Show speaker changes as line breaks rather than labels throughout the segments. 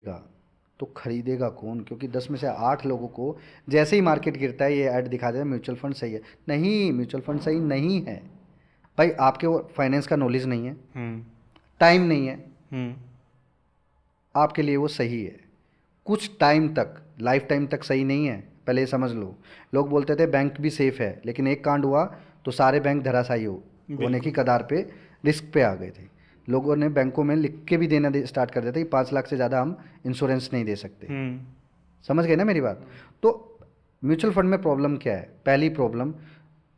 का तो खरीदेगा कौन? क्योंकि 10 में से 8 लोगों को जैसे ही मार्केट गिरता है ये ऐड दिखा देता है म्यूचुअल फंड सही है। नहीं, म्यूचुअल फंड सही नहीं है भाई। आपके वो फाइनेंस का नॉलेज नहीं है, टाइम नहीं है, आपके लिए वो सही है कुछ टाइम तक, लाइफ टाइम तक सही नहीं है, पहले ये समझ लो। लोग बोलते थे बैंक भी सेफ है, लेकिन एक कांड हुआ तो सारे बैंक धराशायी होने की कगार पे, रिस्क पे आ गए थे। लोगों ने बैंकों में लिख के भी देना स्टार्ट कर दिया था कि 5 लाख से ज़्यादा हम इंश्योरेंस नहीं दे सकते। समझ गए ना मेरी बात? तो म्यूचुअल फंड में प्रॉब्लम क्या है? पहली प्रॉब्लम,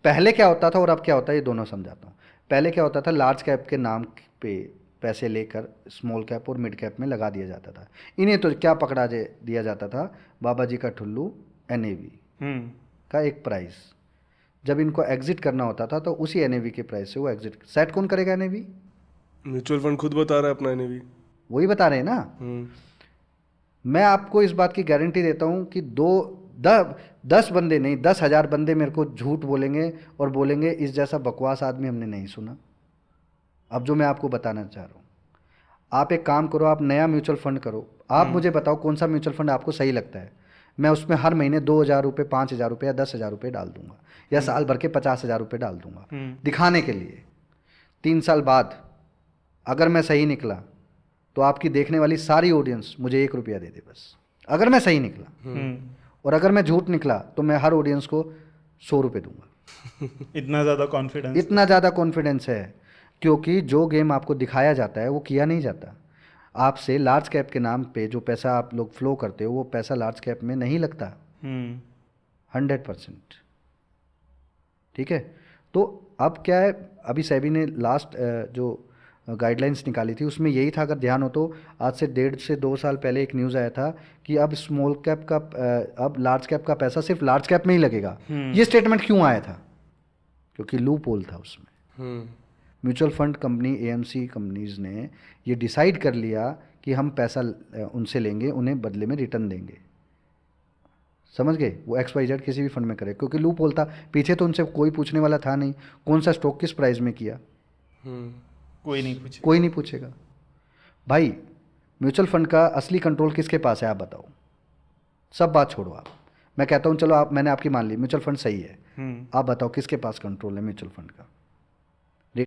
पहले क्या होता था और अब क्या होता है ये दोनों समझाता हूँ। पहले क्या होता था, लार्ज कैप के नाम पे पैसे लेकर स्मॉल कैप और मिड कैप में लगा दिया जाता था। इन्हें तो क्या पकड़ा दिया जाता था, बाबा जी का ठुल्लू, एनएवी का एक प्राइस। जब इनको एग्जिट करना होता था तो उसी एनएवी के प्राइस से वो एग्जिट, सेट कौन करेगा एनएवी?
म्यूचुअल फंड खुद बता रहा है अपना एनएवी।
वही बता रहे हैं ना। मैं आपको इस बात की गारंटी देता हूं कि 10 बंदे नहीं, 10,000 बंदे मेरे को झूठ बोलेंगे और बोलेंगे इस जैसा बकवास आदमी हमने नहीं सुना। अब जो मैं आपको बताना चाह रहा हूँ, आप एक काम करो, आप नया म्यूचुअल फंड करो। आप मुझे बताओ कौन सा म्यूचुअल फंड आपको सही लगता है, मैं उसमें हर महीने 2,000 रुपये, 5,000 रुपये या 10,000 रुपये डाल दूंगा, या साल भर के 50,000 रुपये डाल दूंगा दिखाने के लिए। 3 साल बाद अगर मैं सही निकला तो आपकी देखने वाली सारी ऑडियंस मुझे 1 रुपया दे दे बस, अगर मैं सही निकला। और अगर मैं झूठ निकला तो मैं हर ऑडियंस को 100 रुपये दूंगा।
इतना ज़्यादा कॉन्फिडेंस?
इतना ज़्यादा कॉन्फिडेंस है, क्योंकि जो गेम आपको दिखाया जाता है वो किया नहीं जाता। आपसे लार्ज कैप के नाम पे जो पैसा आप लोग फ्लो करते हो वो पैसा लार्ज कैप में नहीं लगता 100%। ठीक है, तो अब क्या है, अभी सेबी ने लास्ट जो गाइडलाइंस निकाली थी उसमें यही था, अगर ध्यान हो तो आज से 1.5 से 2 साल पहले एक न्यूज़ आया था कि अब स्मॉल कैप का अब लार्ज कैप का पैसा सिर्फ लार्ज कैप में ही लगेगा। ये स्टेटमेंट क्यों आया था? क्योंकि लूप होल था उसमें। Mutual fund company, AMC companies ने ये डिसाइड कर लिया कि हम पैसा उनसे लेंगे, उन्हें बदले में रिटर्न देंगे। समझ गए? वो XYZ किसी भी फंड में करे, क्योंकि लूप होल था पीछे, तो उनसे कोई पूछने वाला था नहीं कौन सा स्टॉक किस प्राइस में किया।
कोई नहीं पूछेगा,
कोई नहीं पूछेगा भाई। म्यूचुअल फंड का असली कंट्रोल किसके पास है आप बताओ? सब बात छोड़ो आप, मैं कहता हूँ चलो आप, मैंने आपकी मान ली म्यूचुअल फंड सही है, आप बताओ किसके पास कंट्रोल है म्यूचुअल फंड का?